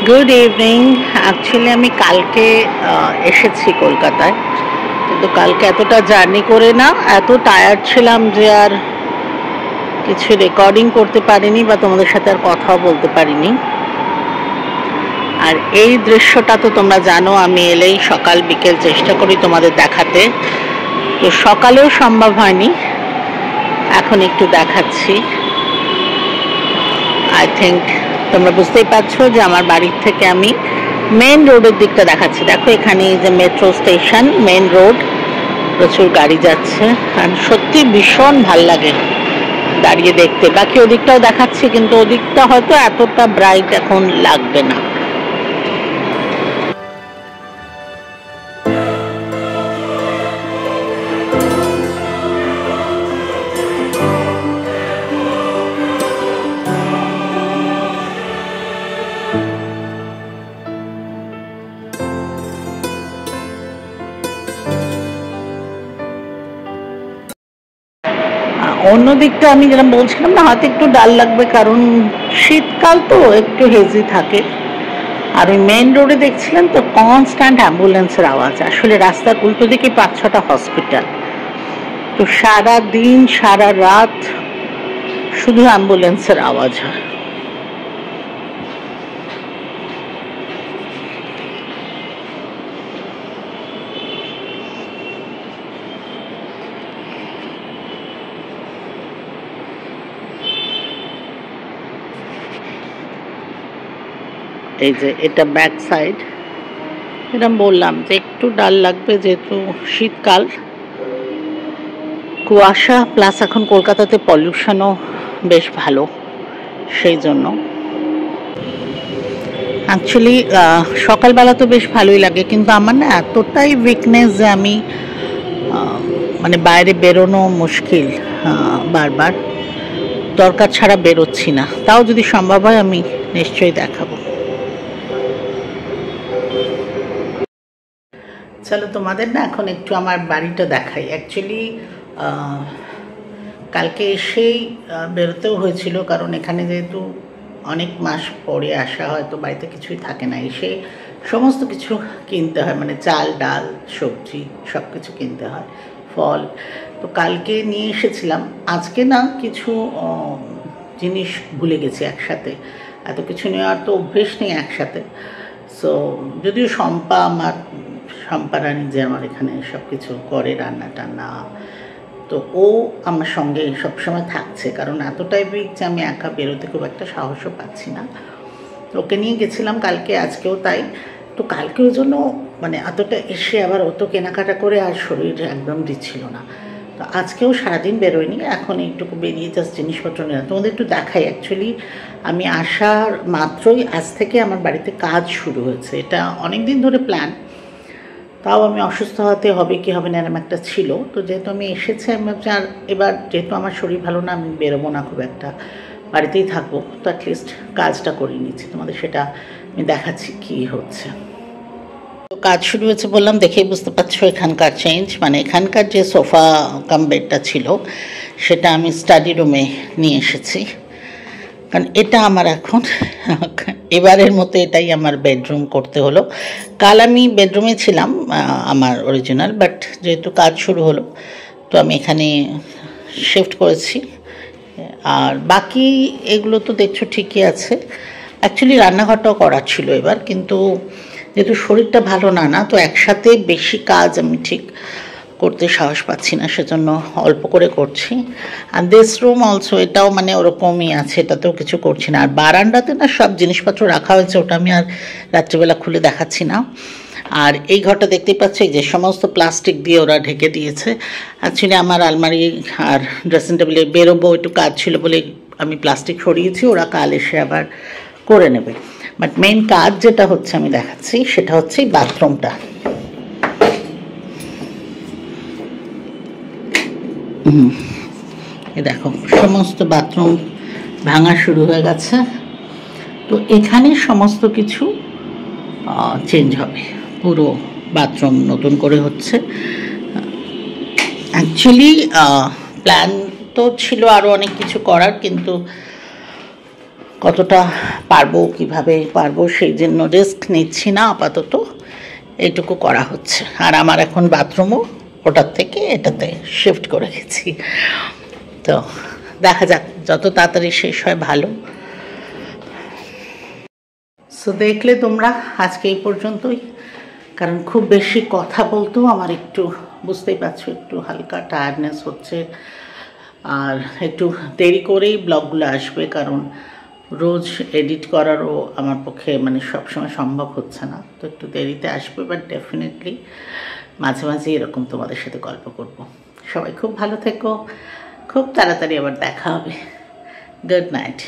Good evening. Actually আমি কালকে এসেছি কলকাতায়, কিন্তু কালকে এতটা জার্নি করে না, এত টায়ার্ড ছিলাম যে আর কিছু রেকর্ডিং করতে পারিনি বা তোমাদের সাথে আর কথাও বলতে পারিনি। আর এই দৃশ্যটা তো তোমরা জানো, আমি এলেই সকাল বিকেল চেষ্টা করি তোমাদের দেখাতে, তো সকালেও সম্ভব হয়নি, এখন একটু দেখাচ্ছি। আই থিঙ্ক তোমরা বুঝতেই পারছো যে আমার বাড়ির থেকে আমি মেন রোডের দিকটা দেখাচ্ছি। দেখো এখানে যে মেট্রো স্টেশন, মেন রোড, প্রচুর গাড়ি যাচ্ছে, আর সত্যি ভীষণ ভাল লাগে দাঁড়িয়ে দেখতে। বাকি ওদিকটাও দেখাচ্ছি, কিন্তু ওদিকটা হয়তো এতটা ব্রাইট এখন লাগবে না। অন্য দিকটা আমি যেরকম বলছিলাম না, হয়তো একটু ডাল লাগবে, কারণ শীতকাল তো একটু হেজি থাকে। আর ওই মেন রোডে দেখছিলেন তো কনস্ট্যান্ট অ্যাম্বুলেন্সের আওয়াজ। আসলে রাস্তার উল্টো দিকে 5-6টা হসপিটাল, তো সারা দিন সারা রাত শুধু অ্যাম্বুলেন্সের আওয়াজ হয়। এই যে এটা ব্যাক সাইড, এরকম বললাম যে একটু ডাল লাগবে, যেহেতু শীতকাল, কুয়াশা, প্লাস এখন কলকাতাতে পলিউশনও বেশ ভালো, সেই জন্য। অ্যাকচুয়ালি সকালবেলা তো বেশ ভালোই লাগে, কিন্তু আমার না এতটাই উইকনেস যে আমি মানে বাইরে বেরোনো মুশকিল, বারবার দরকার ছাড়া বেরোচ্ছি না। তাও যদি সম্ভব হয় আমি নিশ্চয়ই দেখাবো। চলো তোমাদের না এখন একটু আমার বাড়িটা দেখাই। অ্যাকচুয়ালি কালকে এসেই বেরোতেও হয়েছিল, কারণ এখানে যেহেতু অনেক মাস পরে আসা হয়, তো বাড়িতে কিছুই থাকে না, এসে সমস্ত কিছু কিনতে হয়, মানে চাল ডাল সবজি সব কিছু কিনতে হয়, ফল। তো কালকে নিয়ে এসেছিলাম, আজকে না কিছু জিনিস ভুলে গেছি একসাথে, এত কিছু নেওয়ার তো অভ্যেস নেই একসাথে। সো যদিও শম্পা রানী যে আমার এখানে সব কিছু করে, রান্না টান্না, তো ও আমার সঙ্গে সবসময় থাকছে, কারণ এতটাই উইক যে আমি একা বেরোতে খুব একটা সাহসও পাচ্ছি না। ওকে নিয়ে গেছিলাম কালকে, আজকেও তাই। তো কালকে ওই জন্য মানে এতটা এসে আবার অত কেনাকাটা করে আর শরীর একদম দিচ্ছিল না, তো আজকেও সারাদিন বেরোয়নি, এখন এইটুকু বেরিয়ে জাস্ট জিনিসপত্র নিলাম। তোমাদের একটু দেখাই। অ্যাকচুয়ালি আমি আসার মাত্রই আজ থেকে আমার বাড়িতে কাজ শুরু হয়েছে, এটা অনেক দিন ধরে প্ল্যান, তাও আমি অসুস্থ হতে হবে কি হবে না এরকম একটা ছিল। তো যেহেতু আমি এসেছি, আমি ভাবছি আর এবার যেহেতু আমার শরীর ভালো না, আমি বেরোবো না খুব একটা, বাড়িতেই থাকবো, তো অ্যাটলিস্ট কাজটা করে নিচ্ছি, তোমাদের সেটা আমি দেখাচ্ছি কি হচ্ছে। তো কাজ শুরু হয়েছে বললাম, দেখেই বুঝতে পারছো এখানকার চেঞ্জ, মানে এখানকার যে সোফা কাম বেডটা ছিল সেটা আমি স্টাডি রুমে নিয়ে এসেছি, কারণ এটা আমার এখন এবারের মতো এটাই আমার বেডরুম করতে হলো। কাল আমি বেডরুমে ছিলাম আমার অরিজিনাল, বাট যেহেতু কাজ শুরু হলো তো আমি এখানে শিফট করেছি। আর বাকি এগুলো তো দেখছো ঠিকই আছে। অ্যাকচুয়ালি রান্নাঘরটাও করার ছিল এবার, কিন্তু যেহেতু শরীরটা ভালো না, তো একসাথে বেশি কাজ আমি ঠিক করতে সাহস পাচ্ছি না, সেজন্য অল্প করে করছি। আর দিস রুম অলসো, এটাও মানে ওরকমই আছে, এটাতেও কিছু করছি না। আর বারান্দাতে না সব জিনিসপত্র রাখা হয়েছে, ওটা আমি আর রাত্রিবেলা খুলে দেখাচ্ছি না। আর এই ঘরটা দেখতেই পাচ্ছি যে সমস্ত প্লাস্টিক দিয়ে ওরা ঢেকে দিয়েছে। অ্যাকচুয়ালি আমার আলমারি আর ড্রেসিং টেবিলে বেরোবো, একটু কাজ ছিল বলে আমি প্লাস্টিক সরিয়েছি, ওরা কাল এসে আবার করে নেবে। বাট মেইন কাজ যেটা হচ্ছে আমি দেখাচ্ছি, সেটা হচ্ছে বাথরুমটা। দেখো সমস্ত বাথরুম ভাঙা শুরু হয়ে গেছে, তো এখানে সমস্ত কিছু চেঞ্জ হবে, পুরো বাথরুম নতুন করে হচ্ছে। অ্যাকচুয়ালি প্ল্যান তো ছিল আরও অনেক কিছু করার, কিন্তু কতটা পারবো, কিভাবে পারবো সেই জন্য রিস্ক নিচ্ছি না আপাতত, এইটুকু করা হচ্ছে। আর আমার এখন বাথরুমও ওটার থেকে এটাতে শিফট করে গেছি। তো দেখা যাক, যত তাড়াতাড়ি শেষ হয় ভালো। সো দেখলে তোমরা আজকে এই পর্যন্তই, কারণ খুব বেশি কথা বলতেও আমার একটু, বুঝতেই পারছো, একটু হালকা টায়ার্ডনেস হচ্ছে। আর একটু দেরি করেই ব্লগগুলো আসবে, কারণ রোজ এডিট করারও আমার পক্ষে মানে সবসময় সম্ভব হচ্ছে না। তো একটু দেরিতে আসবে, বাট ডেফিনেটলি মাঝে মাঝে এরকম তোমাদের সাথে গল্প করব। সবাই খুব ভালো থেকো, খুব তাড়াতাড়ি আবার দেখা হবে। Good night.